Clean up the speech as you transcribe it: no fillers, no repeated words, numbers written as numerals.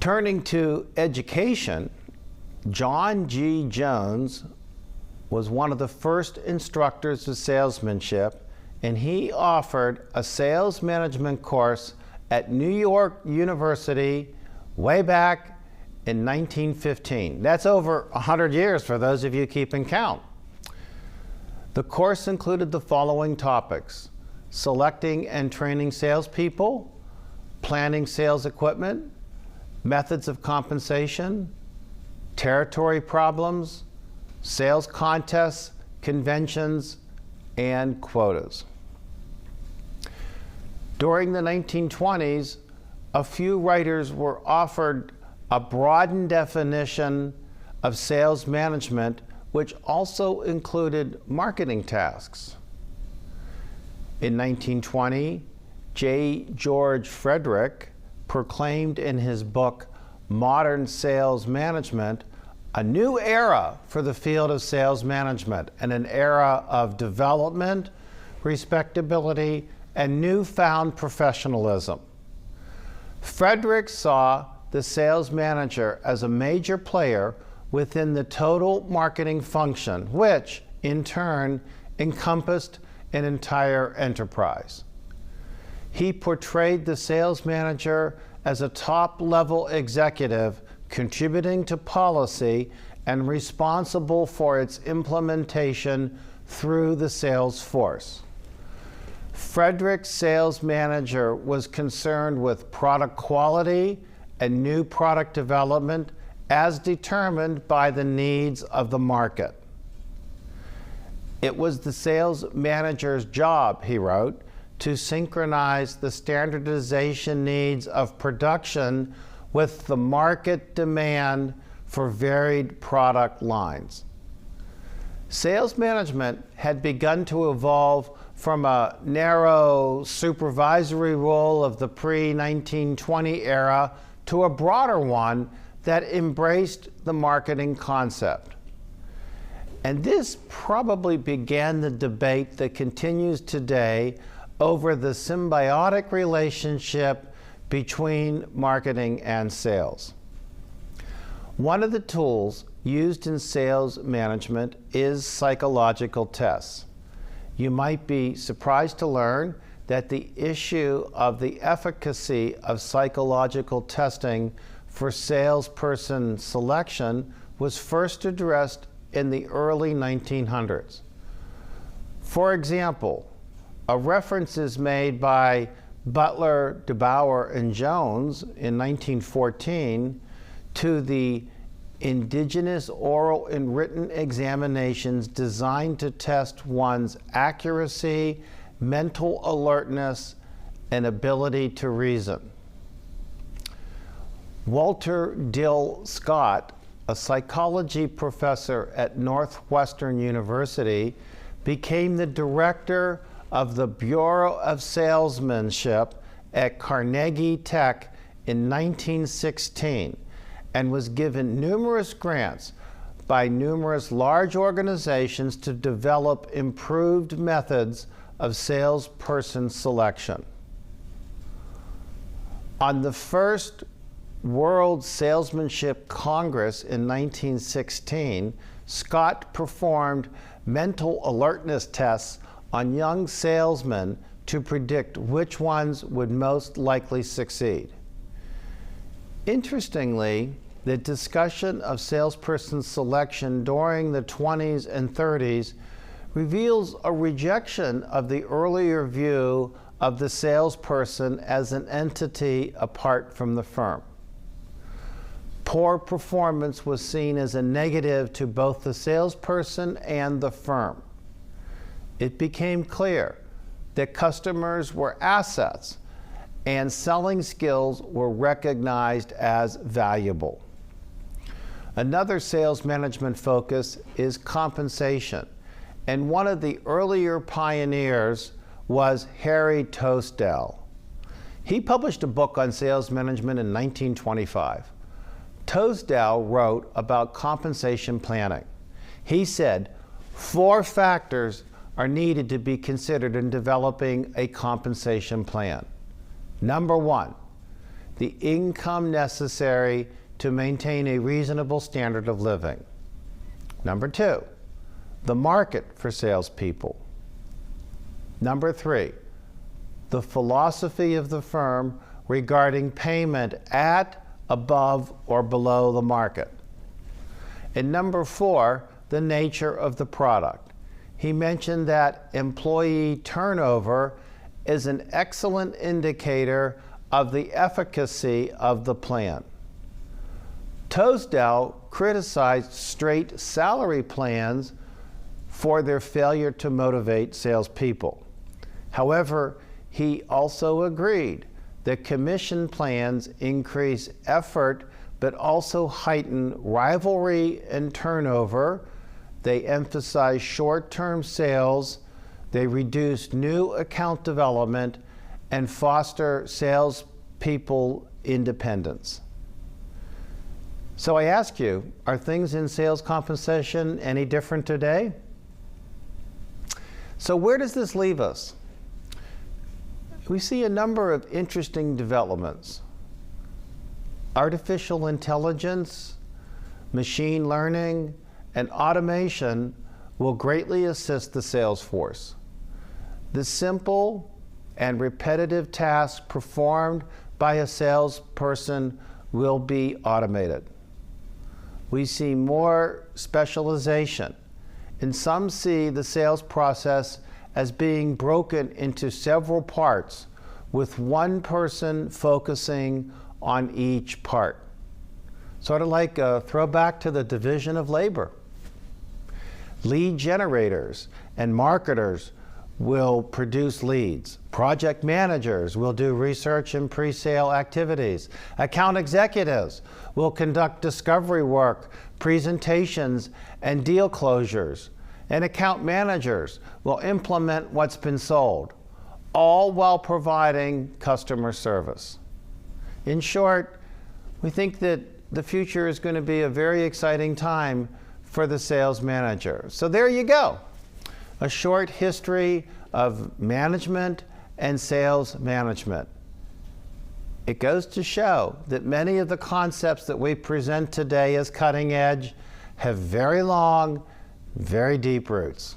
Turning to education, John G. Jones was one of the first instructors of salesmanship, and he offered a sales management course at New York University way back in 1915. That's over 100 years for those of you keeping count. The course included the following topics: selecting and training salespeople, planning sales equipment, methods of compensation, territory problems, sales contests, conventions, and quotas. During the 1920s, a few writers were offered a broadened definition of sales management, which also included marketing tasks. In 1920, J. George Frederick proclaimed in his book, Modern Sales Management, a new era for the field of sales management and an era of development, respectability, and newfound professionalism. Frederick saw the sales manager as a major player within the total marketing function, which, in turn, encompassed an entire enterprise. He portrayed the sales manager as a top-level executive contributing to policy and responsible for its implementation through the sales force. Frederick's sales manager was concerned with product quality and new product development as determined by the needs of the market. It was the sales manager's job, he wrote, to synchronize the standardization needs of production with the market demand for varied product lines. Sales management had begun to evolve from a narrow supervisory role of the pre-1920 era to a broader one that embraced the marketing concept. And this probably began the debate that continues today over the symbiotic relationship between marketing and sales. One of the tools used in sales management is psychological tests. You might be surprised to learn that the issue of the efficacy of psychological testing for salesperson selection was first addressed in the early 1900s. For example, a reference is made by Butler, DeBauer, and Jones in 1914 to the indigenous oral and written examinations designed to test one's accuracy, mental alertness, and ability to reason. Walter Dill Scott, a psychology professor at Northwestern University, became the director of the Bureau of Salesmanship at Carnegie Tech in 1916 and was given numerous grants by numerous large organizations to develop improved methods of salesperson selection. On the first World Salesmanship Congress in 1916, Scott performed mental alertness tests on young salesmen to predict which ones would most likely succeed. Interestingly, the discussion of salesperson selection during the 20s and 30s reveals a rejection of the earlier view of the salesperson as an entity apart from the firm. Poor performance was seen as a negative to both the salesperson and the firm. It became clear that customers were assets and selling skills were recognized as valuable. Another sales management focus is compensation, and one of the earlier pioneers was Harry Toesdell. He published a book on sales management in 1925. Toesdell wrote about compensation planning. He said, 4 factors are needed to be considered in developing a compensation plan. Number 1, the income necessary to maintain a reasonable standard of living. Number 2, the market for salespeople. Number 3, the philosophy of the firm regarding payment at, above, or below the market. And number 4, the nature of the product. He mentioned that employee turnover is an excellent indicator of the efficacy of the plan. Tosdell criticized straight salary plans for their failure to motivate salespeople. However, he also agreed that commission plans increase effort but also heighten rivalry and turnover. They emphasize short-term sales, they reduce new account development, and foster salespeople independence. So I ask you, are things in sales compensation any different today? So where does this leave us? We see a number of interesting developments. Artificial intelligence, machine learning, and automation will greatly assist the sales force. The simple and repetitive tasks performed by a salesperson will be automated. We see more specialization, and some see the sales process as being broken into several parts, with one person focusing on each part. Sort of like a throwback to the division of labor. Lead generators and marketers will produce leads. Project managers will do research and pre-sale activities. Account executives will conduct discovery work, presentations, and deal closures. And account managers will implement what's been sold, all while providing customer service. In short, we think that the future is going to be a very exciting time for the sales manager. So there you go. A short history of management and sales management. It goes to show that many of the concepts that we present today as cutting edge have very long, very deep roots.